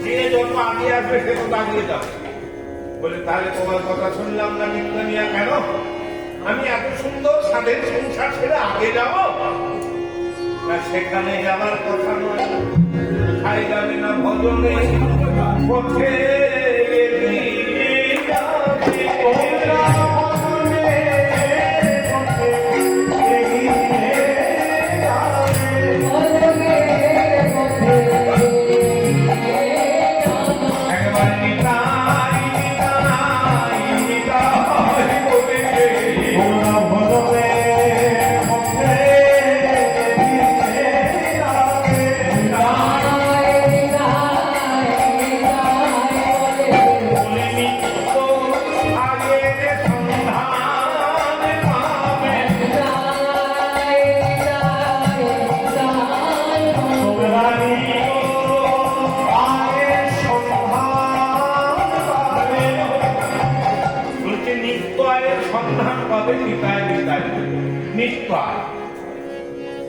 যে যত আগে আসবে সে তো দাঁড়িয়ে যাবে। বলে তাহলে তোমার কথা শুনলাম না নিত্য নিয়া কেন? আমি এত সুন্দর স্বাদের সংসার ছেড়ে আগে যাব না? সেখানে যাবার কথা নয়। খাই যাবে না ভজনে পথে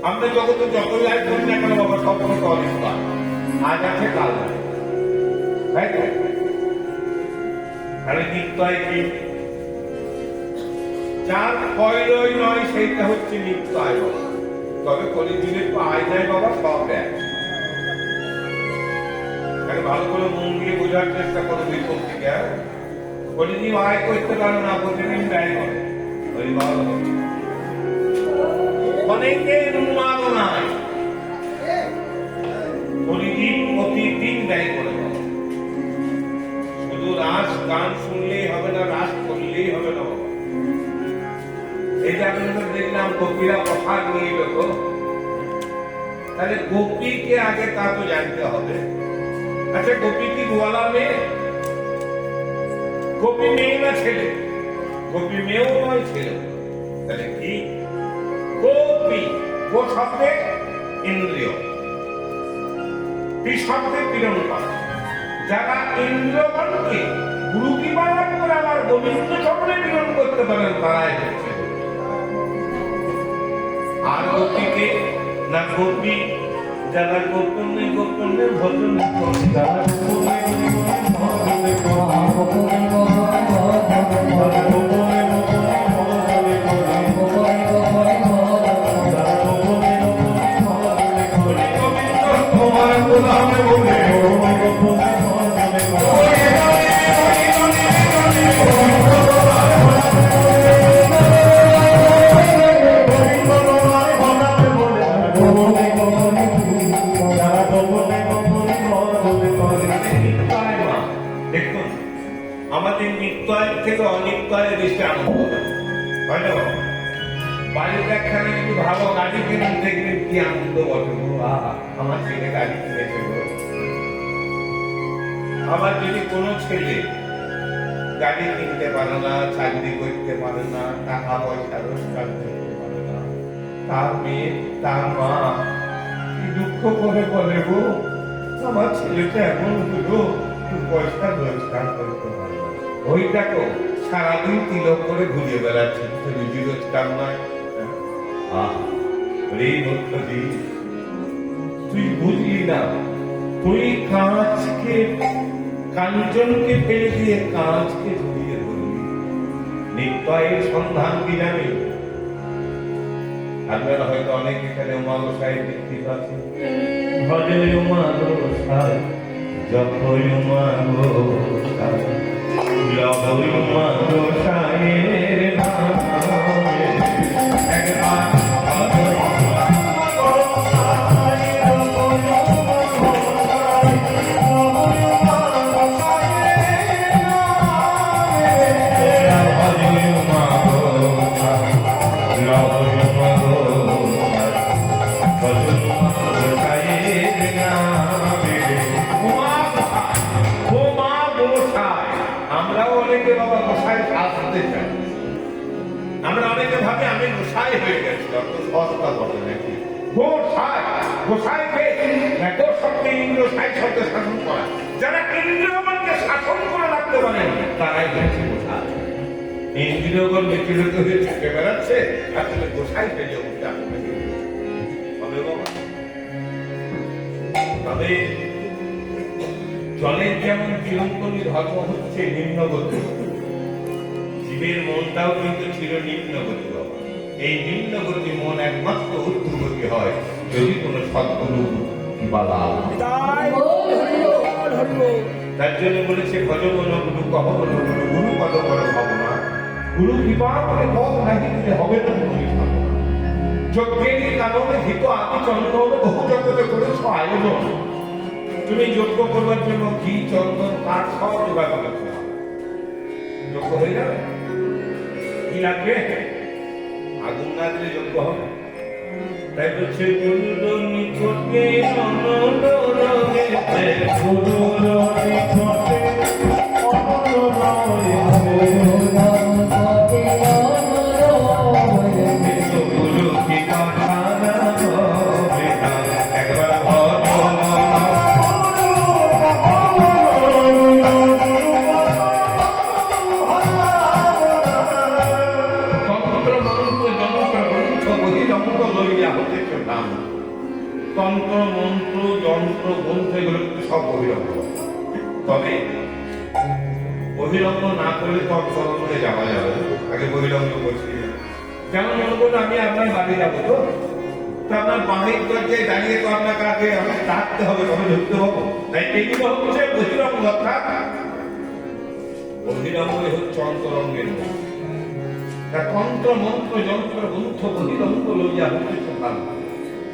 আমরা জগতে যতই লাইফ করি না কেন বাবা সব কোনো অনিষ্ট আজ আছে কাল নাই, তাই তো? তাহলে নিত্যয় কি? যার ক্ষয়রই নয় সেইটা হচ্ছে নিত্যয় বাবা। তবে কলিযুগে তো আয় যায় বাবা সব এক। ভালো করে মন দিয়ে বোঝার চেষ্টা করো বিপদ থেকে। কলিযুগ আয় করতে পারো না, প্রতিদিন ব্যয় করে। ওই বাবা অনেকের উন্মাদনায় কলিযুগ প্রতিদিন ব্যয় করে। শুধু রাস গান শুনলেই হবে না, রাস করলেই হবে না বাবা। এই যে আপনাদের দেখলাম গোপীরা প্রসাদ নিয়ে এলো, তো তাহলে গোপীকে আগে তা তো জানতে হবে। আচ্ছা, গোপী কি গোয়ালা মেয়ে? গোপী মেয়ে না ছেলে? গোপী মেয়েও নয়, ছেলে। তাহলে কি? গোপী, গো শব্দে ইন্দ্রিয়, পি শব্দে পীড়ন করা। যারা ইন্দ্রিয়গণকে গুরু কি পালন করে আবার গোবিন্দ চরণে পীড়ন করতে পারেন, তারাই হচ্ছে। আর গোপীকে না গোপী যারা গোপনে গোপনে ভজন করে, যারা গোপনে আমাদের নিত্যয়ের থেকে অনিত্যয়ের বেশি আনন্দ হয় না? বাড়ির একখানে যদি ভালো গাড়ি কিনেন দেখবেন কি আনন্দ বটে, আমার ছেলে গাড়ি কিনেছে। আবার যদি কোনো ছেলে গাড়ি কিনতে পারে না, চাকরি করতে পারে না, টাকা পয়সা রোজগার করতে পারে না, তার মেয়ে তার মা কি দুঃখ করে বলে, গো আমার ছেলেটা এমন হলো, পয়সা রোজগার করতে পারে না। ওই দেখো সারাদিন তিলক করে ঘুরিয়ে বেড়াচ্ছে, রুজি রোজগার নয়। তুই বুঝলি না, তুই কাঁচকে কাঞ্চনকে ফেলে দিয়ে কাঁচকে ঝুলিয়ে ধরবি। নিত্যয়ের সন্ধান কি জানি? আপনারা হয়তো অনেক এখানে উমাগোসাই দেখতে পাচ্ছেন। ভজে উমাগোসাই, জপই উমাগোসাই, লবই উমাগোসাইয়ের নামে একবার আমরা অনেকে ভাবে আমি গোসাই হয়ে গেছি, অত সহজতা বলে নাকি? গোসাই, গোসাইকে গোর শব্দে ইন্দ্র, সাই শব্দে শাসন করা। যারা ইন্দ্রিয়গণকে শাসন করে রাখতে পারেন তারাই হয়েছে গোসাই। ইন্দ্রিয়গণ বিচলিত হয়ে ছুটে বেড়াচ্ছে, আসলে গোসাই পেলে উঠে আসবে। তবে জলের যেমন চিরন্তনী ধর্ম হচ্ছে নিম্নগতি, জীবের মনটাও কিন্তু ছিল নিম্নগতি বাবা। এই নিম্নগতি মন একমাত্র ঊর্ধ্বগতি হয় যদি কোনো সদ্গুরু বালা। তার জন্য বলেছে ভজ বল গুরু কহ বল গুরু, গুরু পদ বল ভাবনা, গুরু কৃপা করে পথ নাহি দিলে হবে না তুমি ভাবনা। যজ্ঞের কারণে হিত আদি চন্দ্র বহু জগতে করেছ আয়োজন। তুমি যজ্ঞ করবার জন্য ঘি চন্দন কাঠ সব জোগাড় করেছ, যজ্ঞ হয়ে যাবে। কি লাগবে? আগুন না দিলে যজ্ঞ হবে। তাই বলছে গুরুর নিকটে তন্ত্র মন্ত্র যন্ত্র গ্রন্থ এগুলো সব বহিরঙ্গ। তবে বহিরঙ্গ না করলে তো অন্তরঙ্গে যাওয়া যাবে, আগে বহিরঙ্গ করছি। যেমন মনে করুন আমি আপনার বাড়ি যাবো, তো আপনার বাড়ির দরজায় দাঁড়িয়ে তো আপনাকে আগে আমাকে ডাকতে হবে, তবে ঢুকতে হবো। তাই এগুলো হচ্ছে বহিরঙ্গ। অর্থাৎ বহিরঙ্গ হচ্ছে অন্তরঙ্গের মধ্যে। তা তন্ত্র মন্ত্র যন্ত্র গ্রন্থ বহিরঙ্গ লইয়া হচ্ছে ভালো,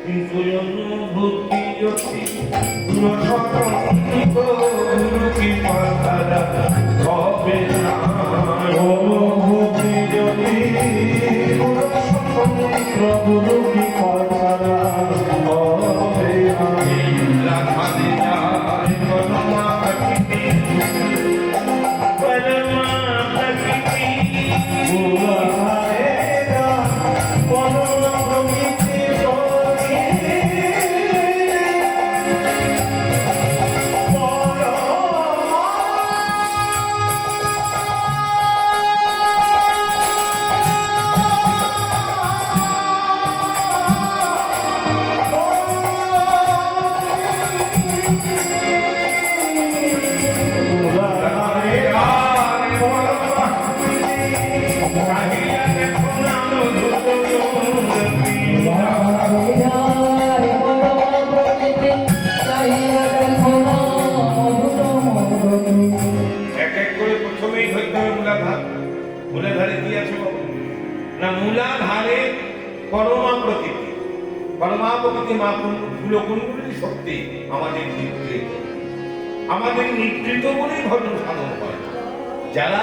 কিন্তু অনুভূতি যদি গুরু কি পাতারা হবে না, অনুভূতি যদি গুরু কি পাতারা হবে না। রাধে যায় পরমা প্রকৃতি, পরমা প্রকৃতি মূলাধারে কি আছে না? মূলাধারে পরমা প্রকৃতি, পরমা প্রকৃতি মা কুলকুলগুলি শক্তি আমাদের নির্কৃত, আমাদের নির্কৃত বলেই ভজন সাধন করে। যারা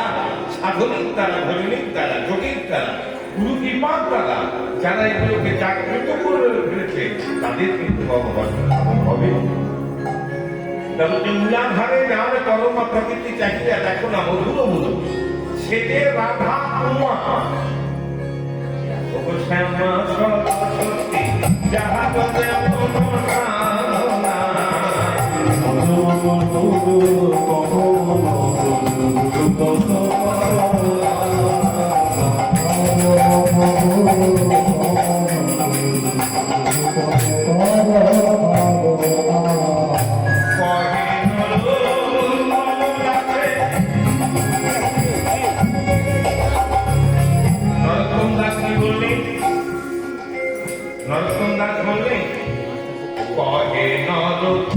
সাধনের দ্বারা, ভজনের দ্বারা, যোগের দ্বারা, গুরু কৃপার দ্বারা যারা এগুলোকে জাগ্রত করে ফেলেছে তাদের কিন্তু ভজন সাধন হবে। মূলাধারে নামে পরমা প্রকৃতি চাহিদা দেখো না মধুর মধুর সেটে রাধা কুমা ও শ্যামা সরস্বতী যাহা বলে কহে নরোত্তম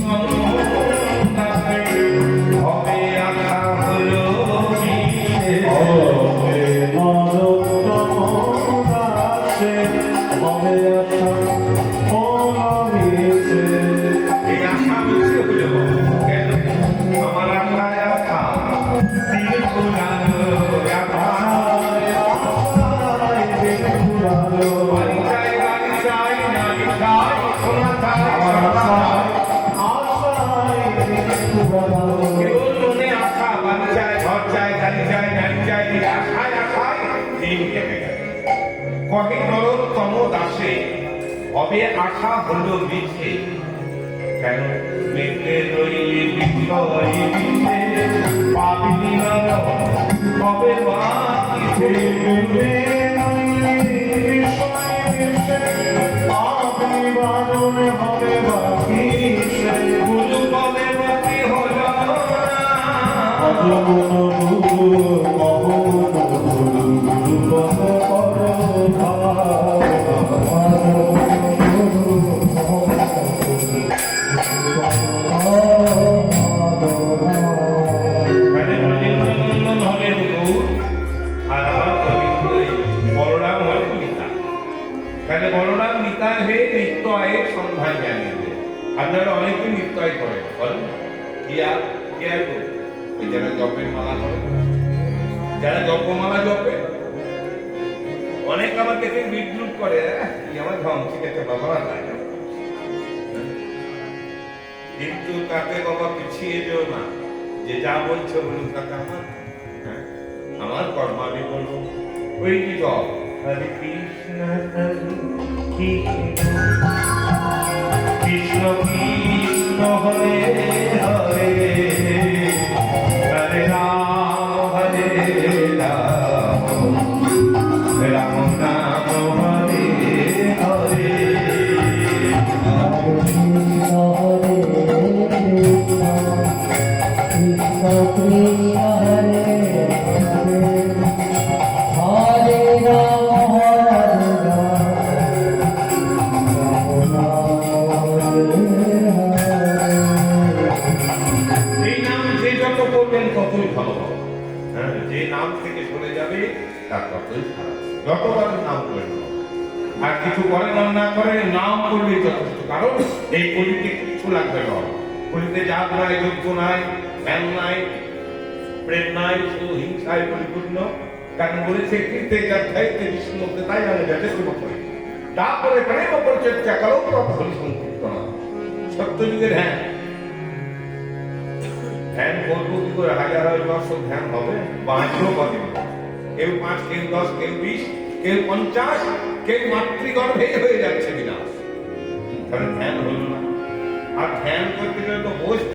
দাসে হবে আশা হলো মিছে, কেন মেতে রইলি বিষয় মিছে পাবিনি নর হবে বাকিছে, মেতে রইলি বিষয় মিছে পাবিনি বারণ হবে বাকিছে, গুরু পদে বাকি হলো মানে ব্রজেন্দ্রনন্দন হলেন গৌর, আর আমার গোবিন্দ এই বলরাম হলেন নিতাই। তাহলে বলরাম নিতাই হয়ে নিত্যয়ের সন্ধান জানিয়ে দেয়। আপনারা অনেকে নিত্যয় করেন, বলেন না? কি আর গো? ওই যারা জপের মালা করে, যারা জপমালা জপে, অনেক আমার দেখে বিদ্রুপ করে, কি আমার ধম ঠিক আছে বাবা নাই, কিন্তু তাতে বাবা পিছিয়ে যেও না, যে যা বলছো বলুন তাতে আমার, হ্যাঁ, আমার কর্মাবি বলবো। ওই কি জপ, হরে কৃষ্ণ কৃষ্ণ কৃষ্ণ হরে হরে, হরে রাম রাম রাম হরে হরে। এই নাম যে যত করবেন ততই ভালো হবে, হ্যাঁ, যে নাম থেকে সরে যাবে তার ততই খারাপ। যতবার নাম করেন, আর কিছু করেন আর না করেন, নাম করলেই যথেষ্ট। কারণ এই কলিতে কিছু লাগবে না, কলিতে জাত নাই, যোগ্য নাই, জ্ঞান নাই, প্রেম নাই, শুধু হিংসায় পরিপূর্ণ। কারণ বলেছে কীর্তে যাচ্ছে বিষ্ণুতে, তাই আমি যাতে শুভ করি। তারপরে প্রেম পরিচর্যা করো তৎফল সংকীর্তন। সত্যযুগের ধ্যান, ধ্যান করবো কি করে? হাজার বছর ধ্যান হবে, বাঁচবো কদিন? কেউ 5, কেউ 10, কেউ 20, কেউ 50, কেউ মাতৃগর্ভেই হয়ে যাচ্ছে বিনাশ। তাহলে ধ্যান হলো না। আর ধ্যান করতে গেলে তো বসে